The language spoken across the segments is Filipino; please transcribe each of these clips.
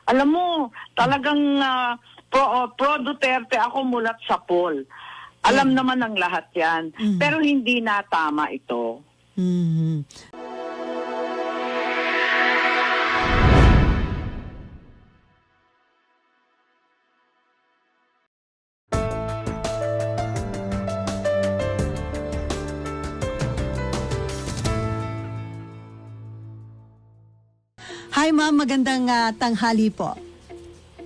Alam mo, talagang pro Duterte ako mulat sa poll. Alam naman ng lahat yan. Pero hindi na tama ito. Hi ma'am, magandang tanghali po.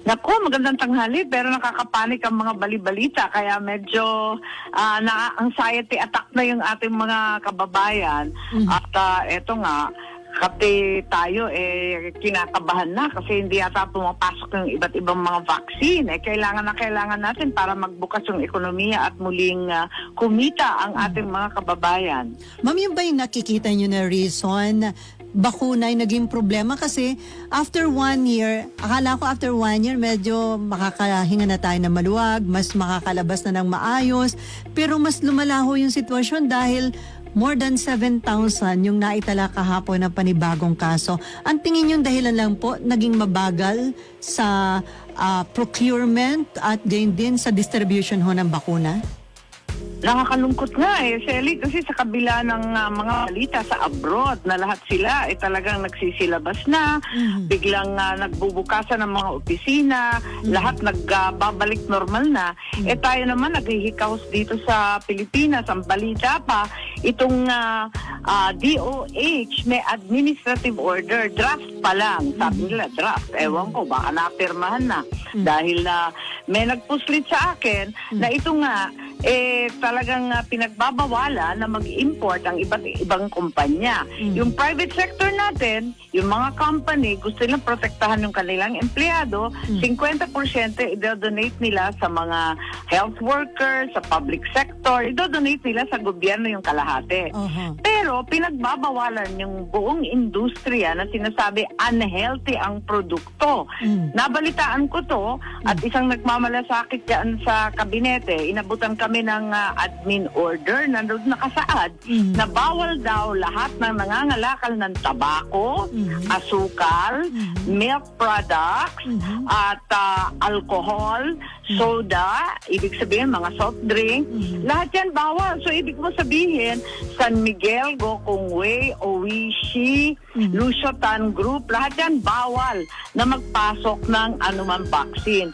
Naku, magandang tanghali, pero nakakapanik ang mga bali-balita, kaya medyo na-anxiety attack na yung ating mga kababayan. At eto nga, kasi tayo kinakabahan na kasi hindi yata pumapasok yung iba't ibang mga vaccine. Kailangan natin para magbukas yung ekonomiya at muling kumita ang ating mga kababayan. Ma'am, yung ba yung nakikita nyo na reason bakuna ay naging problema? Kasi after 1 year, akala ko after 1 year medyo makakahinga na tayo na maluwag, mas makakalabas na ng maayos, pero mas lumalaho yung sitwasyon dahil more than 7,000 yung naitala kahapon na panibagong kaso. Ang tingin yung dahilan lang po, naging mabagal sa procurement at gain din sa distribution ho ng bakuna? Nakakalungkot nga Shelly, kasi sa kabila ng mga balita sa abroad na lahat sila talagang nagsisilabas na, biglang nagbubukasan ng mga opisina, lahat nagbabalik normal na. Tayo naman naghihikaos dito sa Pilipinas. Ang balita pa, itong DOH may administrative order, draft pa lang. Sabi nila, draft. Ewan ko, baka napirmahan na. Dahil may nagpuslit sa akin na ito nga, talagang pinagbabawalan na mag-import ang iba't ibang kumpanya. Yung private sector natin, yung mga company, gusto nilang protektahan yung kanilang empleyado, 50% i-donate nila sa mga health workers, sa public sector, i-donate nila sa gobyerno yung kalahati. Pero pinagbabawalan yung buong industriya na sinasabi unhealthy ang produkto. Nabalitaan ko to at isang nagmamalasakit dyan sa kabinete, inabutan kami ng admin order na nakasaad na bawal daw lahat ng nangangalakal ng tabako, asukal, milk products, at alcohol, soda, ibig sabihin mga soft drink, lahat yan bawal. So ibig mo sabihin, San Miguel, Gokong Way, Oishi, Lusiotan Group, lahat yan bawal na magpasok ng anumang vaccine.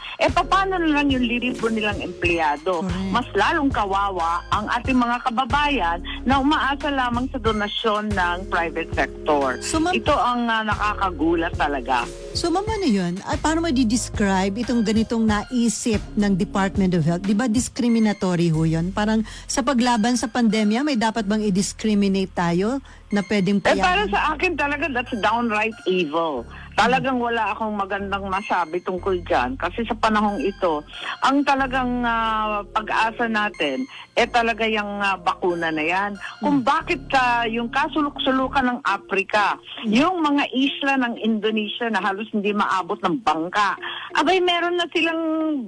Paano na lang yung libo nilang empleyado? Mas lalong kawawa ang ating mga kababayan na umaasa lamang sa donasyon ng private sector. So, ito ang nakakagulat talaga. So ma'am, ano yun? At paano mo di-describe itong ganitong naisip ng Department of Health? Di ba discriminatory ho yun? Parang sa paglaban sa pandemya, may dapat bang i-discriminate tayo na pwedeng payagan? Para sa akin talaga, that's downright evil. Talagang wala akong magandang masabi tungkol dyan. Kasi sa panahong ito, ang talagang pag-asa natin, talaga yung bakuna na yan. Kung bakit yung kasuluk-sulukan ng Africa, yung mga isla ng Indonesia na halos hindi maabot ng bangka, abay meron na silang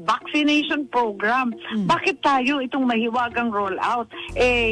vaccination program. Bakit tayo itong mahiwagang rollout,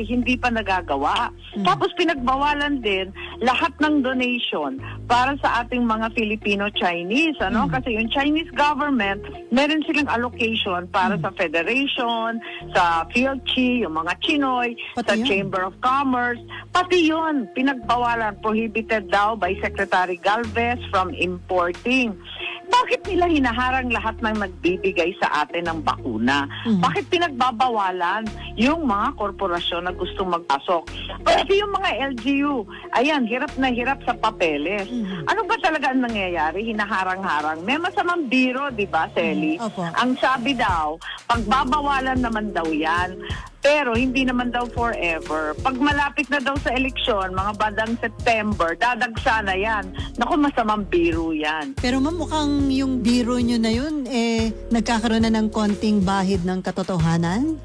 hindi pa nagagawa? Tapos pinagbawalan din lahat ng donation para sa ating mga Filipino-Chinese, Kasi yung Chinese government, meron silang allocation para sa federation, sa PhilChi, yung mga Chinoy, Pati sa yun. Chamber of Commerce. Pati yun, pinagbawalan, prohibited daw by Secretary Galvez from importing. Bakit nila hinaharang lahat ng nagbibigay sa atin ng bakuna? Bakit pinagbabawalan yung mga korporasyon na gustong magpasok? Kasi yung mga LGU, ayan, hirap na hirap sa papeles. Ano ba talaga ang nangyayari? Hinaharang-harang. May masamang biro, di ba, Selly? Ang sabi daw, pagbabawalan naman daw yan. Pero hindi naman daw forever. Pag malapit na daw sa eleksyon, mga bandang September, dadagsa na yan. Naku, masamang biro yan. Pero ma'am, mukhang yung biro nyo na yun, nagkakaroon na ng konting bahid ng katotohanan?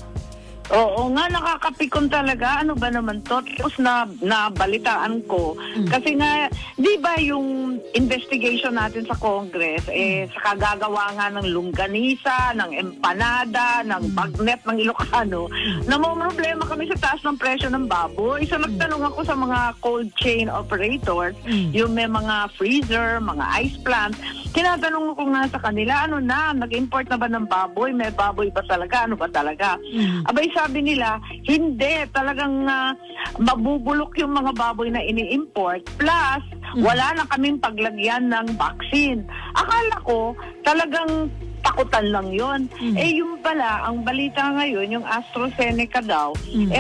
Oo nga, nakakapikon talaga. Ano ba naman to? Tapos nabalitaan ko. Kasi nga, di ba yung investigation natin sa Congress, sa kagagawa nga ng longganisa, ng empanada, ng bagnet ng Ilocano, problema kami sa taas ng presyo ng baboy. So nagtanong ako sa mga cold chain operators, yung may mga freezer, mga ice plant, Tinatanong ko nga sa kanila, ano na, nag-import na ba ng baboy? May baboy ba talaga? Ano ba talaga? Abay, sabi nila, hindi. Talagang mabubulok yung mga baboy na ini-import. Plus, wala na kaming paglagyan ng vaccine. Akala ko, talagang takutan lang yon. Yung pala, ang balita ngayon, yung AstraZeneca daw,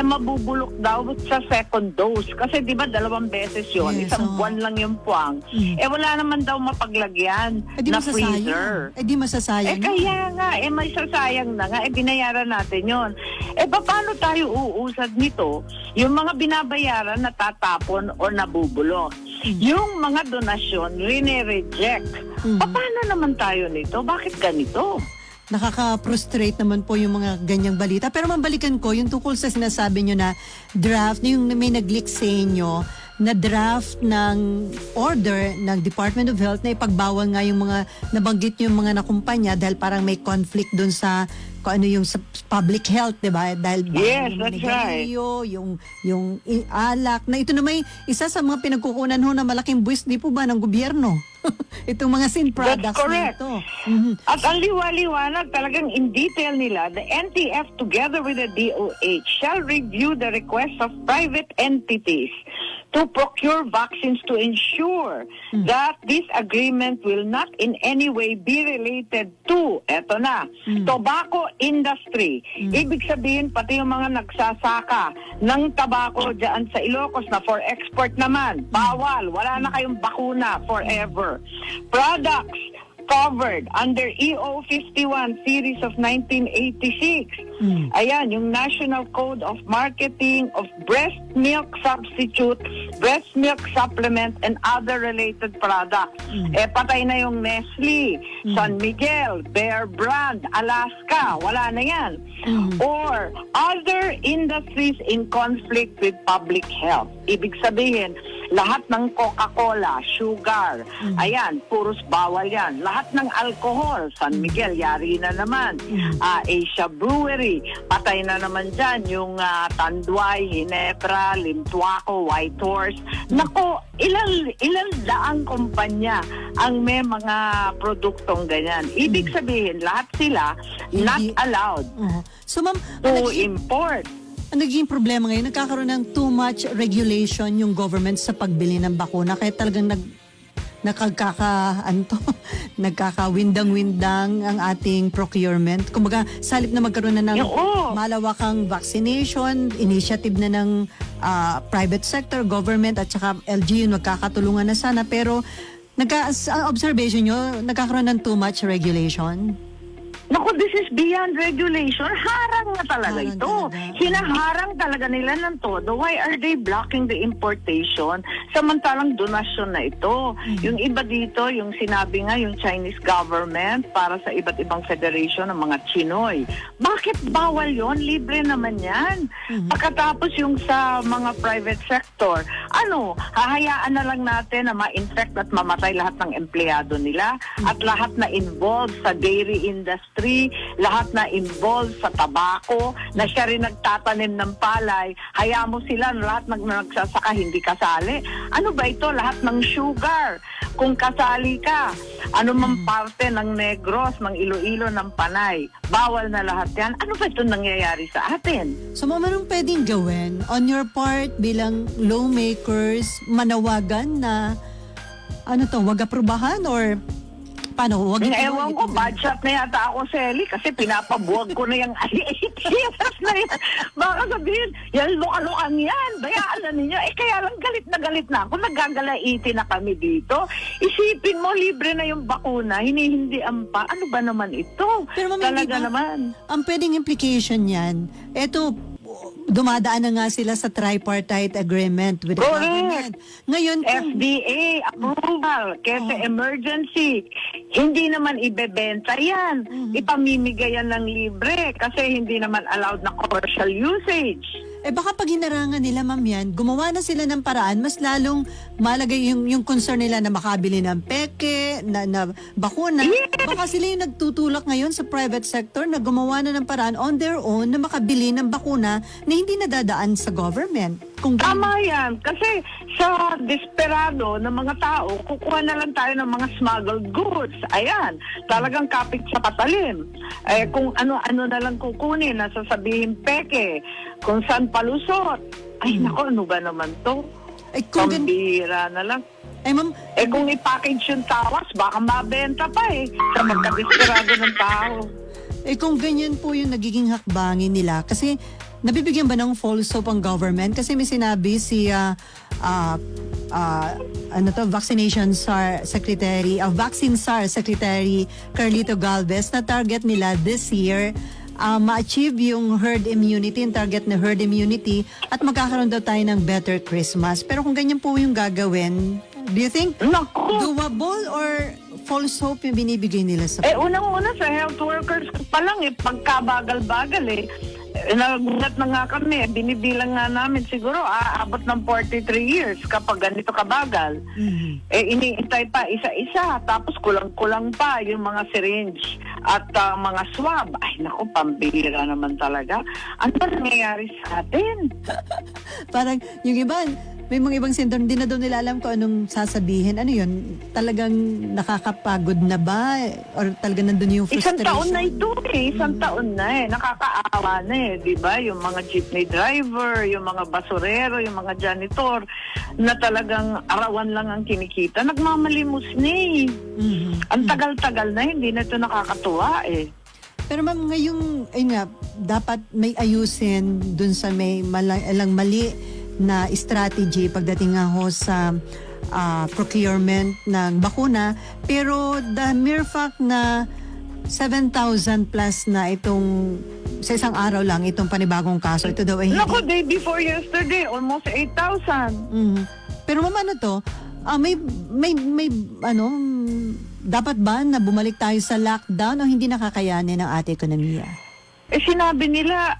mabubulok daw sa second dose. Kasi di ba 2 beses yun, Yes, isang buwan lang yung puwang. Wala naman daw mapaglagyan di na masasayang. freezer. Di masasayang. Kaya nga, may sasayang na nga, binayaran natin yon. Paano tayo uusad nito? Yung mga binabayaran natatapon o nabubulok. Yung mga donasyon, rene-reject. Paano naman tayo nito? Bakit ganito? Nakaka-frustrate naman po yung mga ganyang balita. Pero mabalikan ko, yung tungkol sa sinasabi nyo na draft, yung may nag-leak sa inyo, na draft ng order ng Department of Health na ipagbawal nga yung mga nabanggit yung mga nakumpanya dahil parang may conflict dun sa kung ano yung sa public health, di ba? Dahil Yes, yung that's right. manigarilyo, yung alak, na ito na may isa sa mga pinagkukunan ho na malaking buwis, di po ba, ng gobyerno? Itong mga sin products That's correct. na ito. At ang liwa-liwanag talagang in detail nila, the NTF together with the DOH shall review the requests of private entities to procure vaccines to ensure that this agreement will not in any way be related to, eto na, tobacco industry. Ibig sabihin, pati yung mga nagsasaka ng tabako dyan sa Ilocos na for export naman, bawal, wala na kayong bakuna forever. Products covered under EO 51 series of 1986. Ayan, yung National Code of Marketing of Breast Milk Substitute, Breast Milk Supplement, and other related products. Patay na yung Nestle, San Miguel, Bear Brand, Alaska, wala na yan. Or other industries in conflict with public health. Ibig sabihin, lahat ng Coca-Cola, sugar, ayan, puros bawal yan. Lahat ng alcohol, San Miguel, yari na naman. Asia Brewery, patay na naman dyan. Yung Tanduay, Ginebra, Limtuaco, White Horse. Nako, ilang daang kumpanya ang may mga produktong ganyan. Ibig sabihin, lahat sila not allowed So ma'am, to import. ang naging problema ngayon, nagkakaroon ng too much regulation yung government sa pagbili ng bakuna. Kaya talagang nagkakawindang-windang ang ating procurement. Kumbaga, sa halip na magkaroon na ng malawakang vaccination, initiative na ng private sector, government, at saka LGU, magkakatulungan na sana. Pero, observation nyo, nagkakaroon ng too much regulation? Naku, this is beyond regulation. Harang na talaga Harang ito. talaga. Hinaharang talaga nila ng todo. Why are they blocking the importation? Samantalang donasyon na ito. Yung iba dito, yung sinabi nga, yung Chinese government para sa iba't ibang federation ng mga Chinoy. Bakit bawal yon? Libre naman yan. Pagkatapos yung sa mga private sector, hahayaan na lang natin na ma-infect at mamatay lahat ng empleyado nila at lahat na involved sa dairy industry, lahat na involved sa tabako, na siya rin nagtatanim ng palay, hayaan mo sila, lahat nagsasaka hindi kasali. Ano ba ito? Lahat ng sugar. Kung kasali ka, mang parte ng Negros, ng Iloilo, ng Panay, bawal na lahat yan. Ano ba ito nangyayari sa atin? So ma'am, anong pwedeng gawin on your part bilang lawmakers, manawagan na wag aprubahan or paano? Ewan ko, bad shot na yata ako, Selly, kasi pinapabuwag ko na yung IATS na yan. Baka sabihin, yan, luka-lukang yan, bayaan na ninyo. Kaya lang galit na ako, nagagalaiti na kami dito. Isipin mo, libre na yung bakuna, hindi-hindian pa. Ano ba naman ito? Pero ma'am, Talaga naman. Ang pwedeng implication yan, eto, dumadaan na nga sila sa tripartite agreement with the government. Ngayon, FDA, approval, kasi emergency. Hindi naman ibebenta yan. Ipamimigay yan ng libre kasi hindi naman allowed na commercial usage. baka pag hinarangan nila, ma'am, yan, gumawa na sila ng paraan, mas lalong malagay yung concern nila na makabili ng peke, na bakuna. Baka sila yung nagtutulak ngayon sa private sector na gumawa na ng paraan on their own na makabili ng bakuna na hindi nadadaan sa government. Kung Tama yan. Kasi sa desperado ng mga tao, kukuha na lang tayo ng mga smuggled goods. Ayan, talagang kapit sa patalim. Kung ano-ano na lang kukunin, nasasabihin peke, kung saan palusot. Ay, nako, ano ba naman to? kung Pambihira na lang. ma'am, Kung i-package yung tawas, baka mabenta pa sa magkadesperado ng tao. kung ganyan po yung nagiging hakbangin nila, kasi nabibigyan ba ng false hope ang government? Kasi may sinabi si Vaccination SAR Secretary, Vaccine SAR Secretary Carlito Galvez na target nila this year ma-achieve yung herd immunity, yung target na herd immunity, at magkakaroon daw tayo ng better Christmas. Pero kung ganyan po yung gagawin, do you think doable or false hope yung binibigay nila sa Unang-una sa health workers pa lang pagkabagal-bagal nagulat na nga kami, binibilang nga namin siguro aabot ng 43 years kapag ganito kabagal. Iniintay pa isa-isa, tapos kulang-kulang pa yung mga syringe at mga swab. Ay naku, pambihira naman talaga. Ano ba nangyayari sa atin? Parang yung iba, may mga ibang sender, hindi na daw nila alam kung anong sasabihin. Ano yun? Talagang nakakapagod na ba? Or talagang nandun yung frustration? Isang taon na ito Isang taon na Nakakaawa na diba? Yung mga jeepney driver, yung mga basurero, yung mga janitor, na talagang arawan lang ang kinikita. Nagmamalimos na Ang tagal-tagal na, hindi na ito nakakatuwa Pero ma'am, ngayong, ayun nga, dapat may ayusin dun sa may alang mali na strategy pagdating nga ho sa procurement ng bakuna. Pero the mere fact na 7,000 plus na itong sa isang araw lang itong panibagong kaso, ito daw ay hindi. Naku, day before yesterday, almost 8,000. Pero ma'am, ano to? May dapat ba na bumalik tayo sa lockdown o hindi nakakayanin ng ating ekonomiya? Sinabi nila,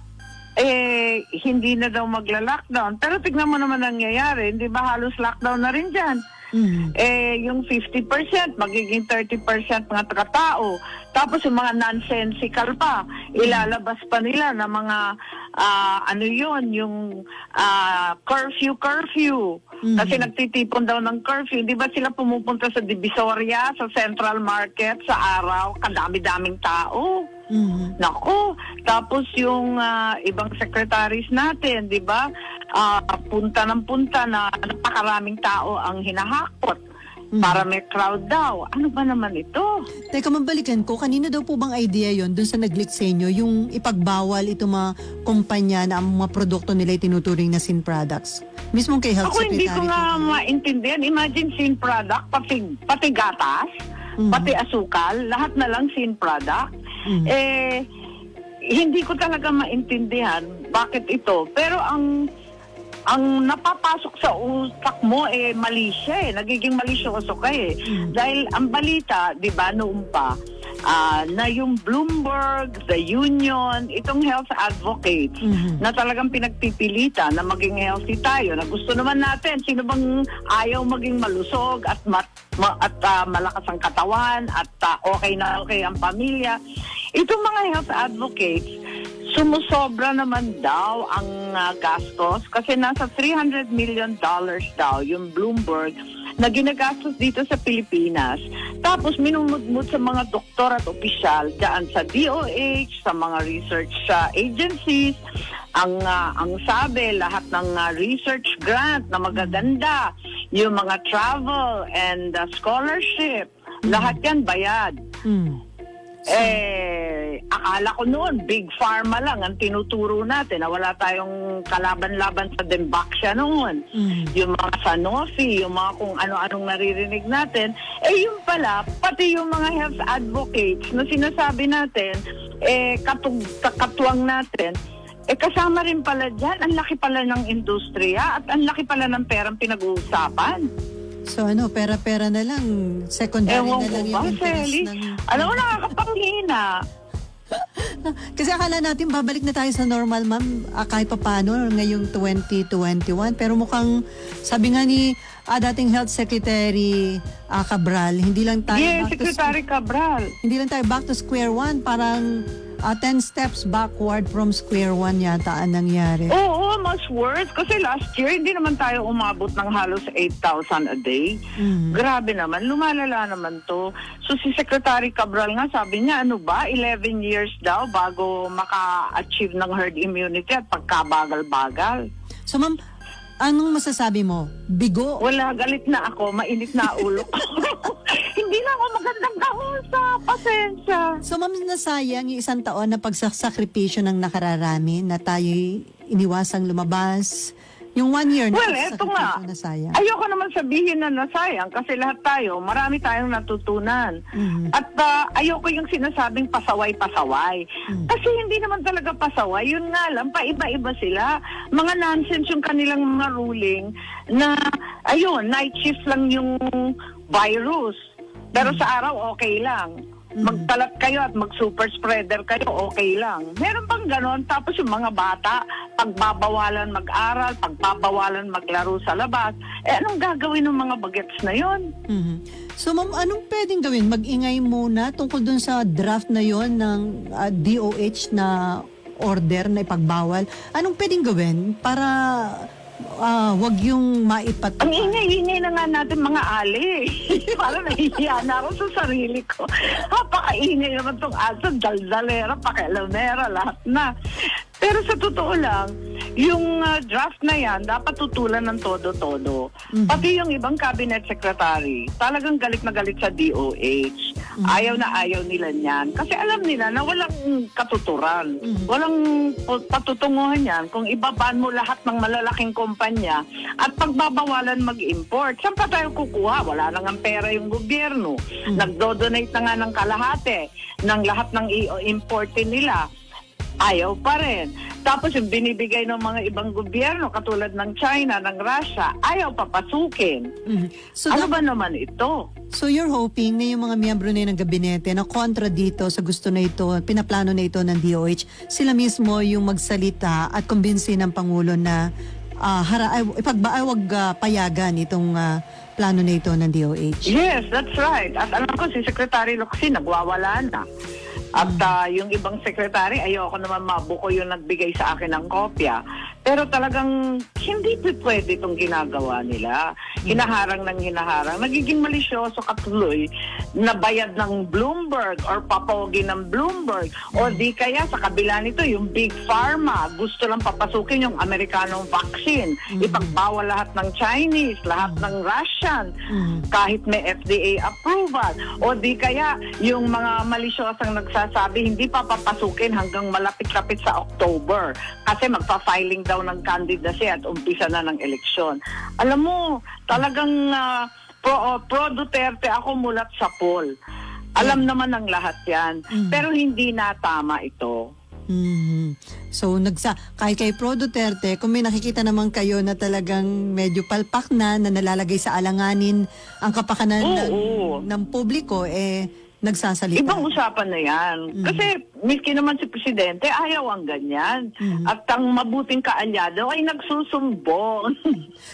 hindi na daw magla-lockdown. Pero tignan mo naman nangyayari, hindi ba halos lockdown na rin dyan? Yung 50%, magiging 30% mga tao. Tapos yung mga nonsensical pa, ilalabas pa nila na mga, yung curfew. Kasi nagtitipon daw ng curfew. Di ba sila pumupunta sa Divisoria, sa Central Market, sa araw, kadami-daming tao. Nako, tapos yung ibang secretaries natin, di ba? Punta ng punta na napakaraming tao ang hinahakot para may crowd daw. Ano ba naman ito? Teka, mabalikan ko, kanino daw po bang idea yon dun sa nag-leak sa inyo, yung ipagbawal itong mga kumpanya na ang mga produkto nila tinuturing na sin products? Mismong kay Health Ako Secretary. hindi ko nga maintindihan. Imagine sin product, pati gatas, pati asukal, lahat na lang sin product. Hindi ko talaga maintindihan bakit ito. Pero ang napapasok sa utak mo mali siya nagiging malisyoso ka Dahil ang balita, 'di ba, noon pa na yung Bloomberg, the Union, itong health advocates na talagang pinagpipilitan na maging healthy tayo. Na gusto naman natin, sino bang ayaw maging malusog at malakas ang katawan at okay na okay ang pamilya. Itong mga health advocates, sumusobra naman daw ang gastos kasi nasa $300 million daw yung Bloomberg na ginagastos dito sa Pilipinas. Tapos minumudmud sa mga doktor at opisyal dyan sa DOH, sa mga research agencies. Ang sabi, lahat ng research grant na magaganda, yung mga travel and scholarship, lahat yan bayad. Akala ko noon, big pharma lang ang tinuturo natin na wala tayong kalaban-laban sa Dembaxia noon. Yung mga Sanofi, yung mga kung ano-anong naririnig natin, yung pala, pati yung mga health advocates na sinasabi natin, katuwang natin, kasama rin pala dyan, ang laki pala ng industriya at ang laki pala ng perang pinag-uusapan. So pera-pera na lang, secondary Ewan na lang ko yung ba, interest Feli? ng... Alam mo, nakakapanghina. Kasi akala natin babalik na tayo sa normal, ma'am, kahit pa paano ngayong 2021. Pero mukhang, sabi nga ni dating Health Secretary Cabral, hindi lang tayo Secretary Cabral. hindi lang tayo back to square one, parang 10 steps backward from square one yata ang nangyari. Oo, mas worse. Kasi last year, hindi naman tayo umabot ng halos 8,000 a day. Grabe naman, lumalala naman to. So si Secretary Cabral nga, sabi niya, 11 years daw bago maka-achieve ng herd immunity at pagkabagal-bagal. So ma'am, anong masasabi mo? Bigo? Wala, galit na ako, mainit na ulo ko. Hindi na ako magandang kausap, pasensya. So ma'am, nasayang yung 1 taon na pagsasakripisyo ng nakararami na tayo'y iniwasang lumabas. Yung 1 year na Well, eto nga. nasayang. Ayoko naman sabihin na nasayang kasi lahat tayo, marami tayong natutunan. At ayoko yung sinasabing pasaway-pasaway. Kasi hindi naman talaga pasaway. Yun nga lang, paiba-iba sila. Mga nonsense yung kanilang mga ruling na, ayun, night shift lang yung virus. Pero sa araw, okay lang. Magtalat kayo at mag-super spreader kayo, okay lang. Meron pang ganon. Tapos yung mga bata, pagbabawalan mag-aral, pagbabawalan maglaro sa labas. Anong gagawin ng mga bagets na yon? So ma'am, anong pwedeng gawin? Mag-ingay muna tungkol dun sa draft na yon ng DOH na order na ipagbawal. Anong pwedeng gawin para wag yung maipatupad? Ang ingay-ingay na nga natin mga ali. Parang nahihiya na ako sa sarili ko. Pakaingay naman itong aso, daldalera, pakialamera, lahat na. Pero sa totoo lang, yung draft na yan, dapat tutulan ng todo-todo. Pati yung ibang cabinet secretary, talagang galit na galit sa DOH. Ayaw na ayaw nila niyan. Kasi alam nila na walang katuturan. Walang patutunguhan yan kung ibaban mo lahat ng malalaking kumpanya at pagbabawalan mag-import. Saan pa tayo kukuha? Wala nang ang pera yung gobyerno. Nagdo-donate na nga ng kalahati ng lahat ng i-importin nila. Ayaw pa rin. Tapos yung binibigay ng mga ibang gobyerno, katulad ng China, ng Russia, ayaw papasukin. So ano ba naman ito? So you're hoping na yung mga miyembro na ng gabinete na kontra dito sa gusto na ito, pinaplano na ito ng DOH, sila mismo yung magsalita at kumbinsin ng Pangulo na wag payagan itong plano na ito ng DOH. Yes, that's right. At alam ko si Secretary Locsin nagwawala na. At yung ibang sekretary, ayoko naman mabuko yung nagbigay sa akin ng kopya. Pero talagang hindi pwede itong ginagawa nila. Hinaharang ng hinaharang. Nagiging malisyoso katuloy na bayad ng Bloomberg or papogi ng Bloomberg. O di kaya sa kabila nito, yung Big Pharma, gusto lang papasukin yung Amerikanong vaccine. Ipagbawal lahat ng Chinese, lahat ng Russian, kahit may FDA approval. O di kaya yung mga malisyosang nagsasabi, hindi pa papasukin hanggang malapit-lapit sa October. Kasi magpa-filing daw ng candidacy at umpisa na ng eleksyon. Alam mo, talagang pro Duterte ako mulat sa poll. Alam naman ng lahat yan. Pero hindi na tama ito. So, kahit kay Pro Duterte, kung may nakikita naman kayo na talagang medyo palpak na nalalagay sa alanganin ang kapakanan ng publiko, nagsasalita. Ibang usapan na yan. Kasi miski naman si Presidente, ayaw ang ganyan. At ang mabuting kaalyado ay nagsusumbong.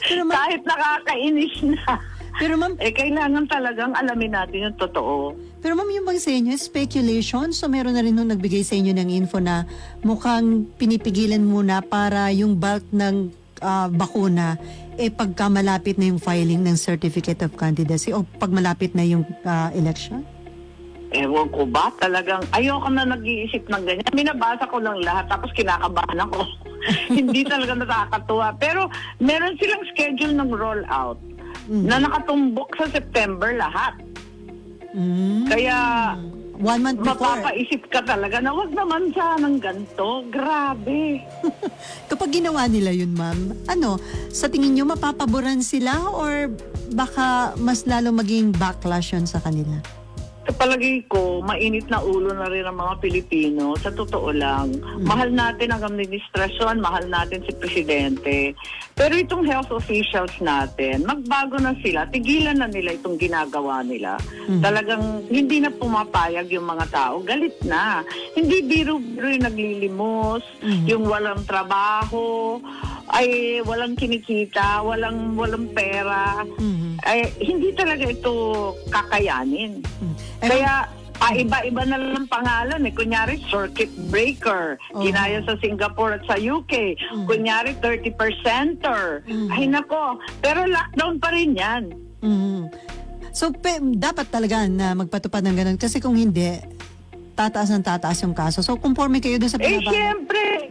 Kahit nakakainis na. Pero ma'am, kailangan talagang alamin natin yung totoo. Pero ma'am, yung bang sa inyo, speculation? So meron na rin nung nagbigay sa inyo ng info na mukhang pinipigilan muna para yung bulk ng bakuna pagka malapit na yung filing ng Certificate of Candidacy o pag malapit na yung election? Ewan ko ba? Talagang ayoko na nag-iisip ng ganyan. Minabasa ko lang lahat tapos kinakabahan ako. Hindi talaga nakakatuwa. Pero meron silang schedule ng rollout na nakatumbok sa September lahat. Kaya 1 month before. Mapapaisip ka talaga na wag naman sanang ganito. Grabe. Kapag ginawa nila yun, ma'am, sa tingin nyo mapapaboran sila or baka mas lalo maging backlash yun sa kanila? Sa palagay ko, mainit na ulo na rin ang mga Pilipino. Sa totoo lang, mahal natin ang administrasyon, mahal natin si Presidente. Pero itong health officials natin, magbago na sila, tigilan na nila itong ginagawa nila. Talagang hindi na pumapayag yung mga tao, galit na. Hindi biro-biro yung naglilimos, yung walang trabaho, ay walang kinikita, walang hindi talaga ito kakayanin. Kaya Paiba-iba na lang ang pangalan eh. Kunyari, circuit breaker. Ginaya sa Singapore at sa UK. Kunyari, 30%er. Ay nako, pero lockdown pa rin yan. So, dapat talaga na magpatupad ng ganun. Kasi kung hindi, tataas ng tataas yung kaso. So, conforme kayo dun sa pinabangon. Siyempre,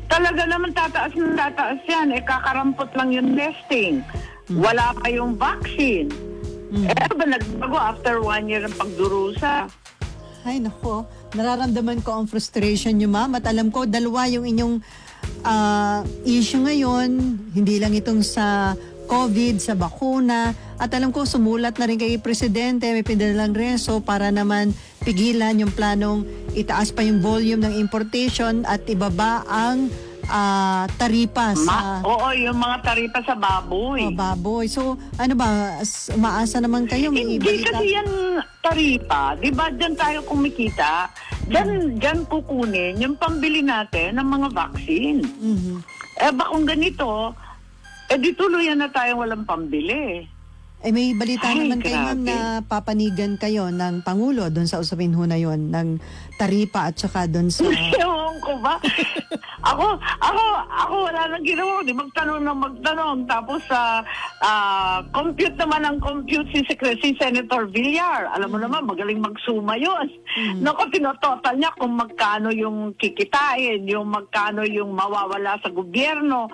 talaga naman tataas ng tataas yan. Kakarampot lang yung testing. Wala pa yung vaccine. Ba nagbago after 1 year ng pagdurusa? Ay, nako. Nararamdaman ko ang frustration nyo, ma'am. At alam ko, dalawa yung inyong issue ngayon. Hindi lang itong sa COVID, sa bakuna. At alam ko, sumulat na rin kay Presidente, may pinalang reso para naman pigilan yung planong itaas pa yung volume ng importation at ibaba ang taripa sa... Oo, yung mga taripa sa baboy. Baboy. So, ano ba, umaasa naman kayo? May Hindi kasi yan taripa. Di ba, dyan tayo kumikita. Dyan kukunin yung pambili natin ng mga vaccine. Kung ganito, di tuluyan na tayong walang pambili. May balita naman kayo, ma'am, grabe. na papanigan kayo ng Pangulo doon sa usapin ho na yon ng taripa at saka doon sa... Ewan ko ba? Ako wala nang ginawa. Di magtanong. Tapos compute naman ang compute si Senator Villar. Alam mo naman, magaling magsuma yun. Naku, tinototal niya kung magkano yung kikitain, yung magkano yung mawawala sa gobyerno.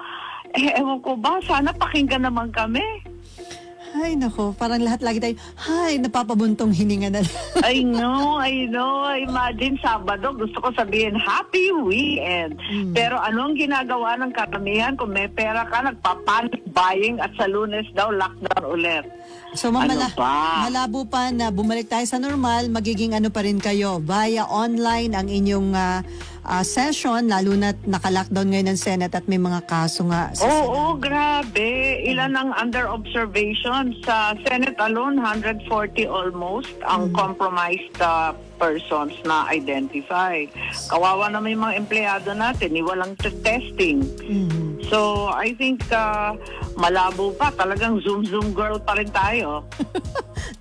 Ewan ko ba? Sana pakinggan naman kami. Ay, nako, parang lahat lagi tayo, napapabuntong hininga na lang. I know. Imagine Sabado, gusto ko sabihin, happy weekend. Pero anong ginagawa ng karamihan? Kung may pera ka, nagpa-panic buying at sa Lunes daw, lockdown ulit. So, malabo pa na bumalik tayo sa normal, magiging ano pa rin kayo, via online ang inyong session, lalo na naka-lockdown ngayon ng Senate at may mga kaso nga sa Senate. Oo, grabe. Ilan ang under observation? Sa Senate alone, 140 almost ang compromised persons na identify. Kawawa naman yung mga empleyado natin, walang testing. So, I think malabo pa. Talagang Zoom girl pa rin tayo.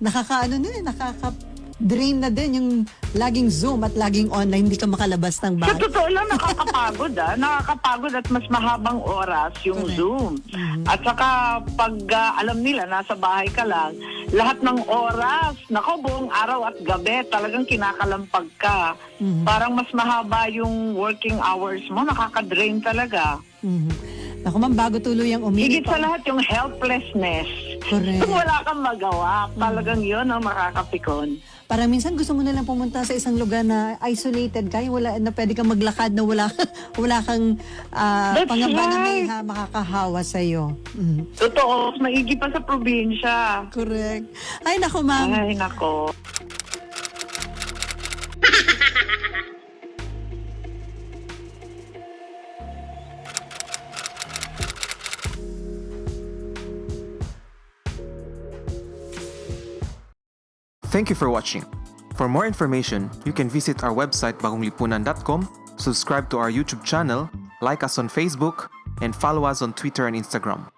Nakaka-drain na din yung laging Zoom at laging online, hindi ka makalabas ng bahay. Sa totoo lang, nakakapagod nakakapagod at mas mahabang oras yung Correct. Zoom. At saka pag alam nila, nasa bahay ka lang, lahat ng oras, buong araw at gabi, talagang kinakalampag ka. Parang mas mahaba yung working hours mo, nakaka-drain talaga. Naku, ma'am, bago tuluyang Higit umili sa lahat yung helplessness. Correct. Kung wala kang magawa, talagang yun ang makakapikon. Parang minsan gusto mo na lang pumunta sa isang lugar na isolated ka, wala na pwede kang maglakad na wala kang pangamba na may makakahawa sa iyo. Totoo, maigi pa sa probinsya. Correct. Ay nako, ma'am. Ay nako. Thank you for watching. For more information, you can visit our website bagonglipunan.com, subscribe to our YouTube channel, like us on Facebook, and follow us on Twitter and Instagram.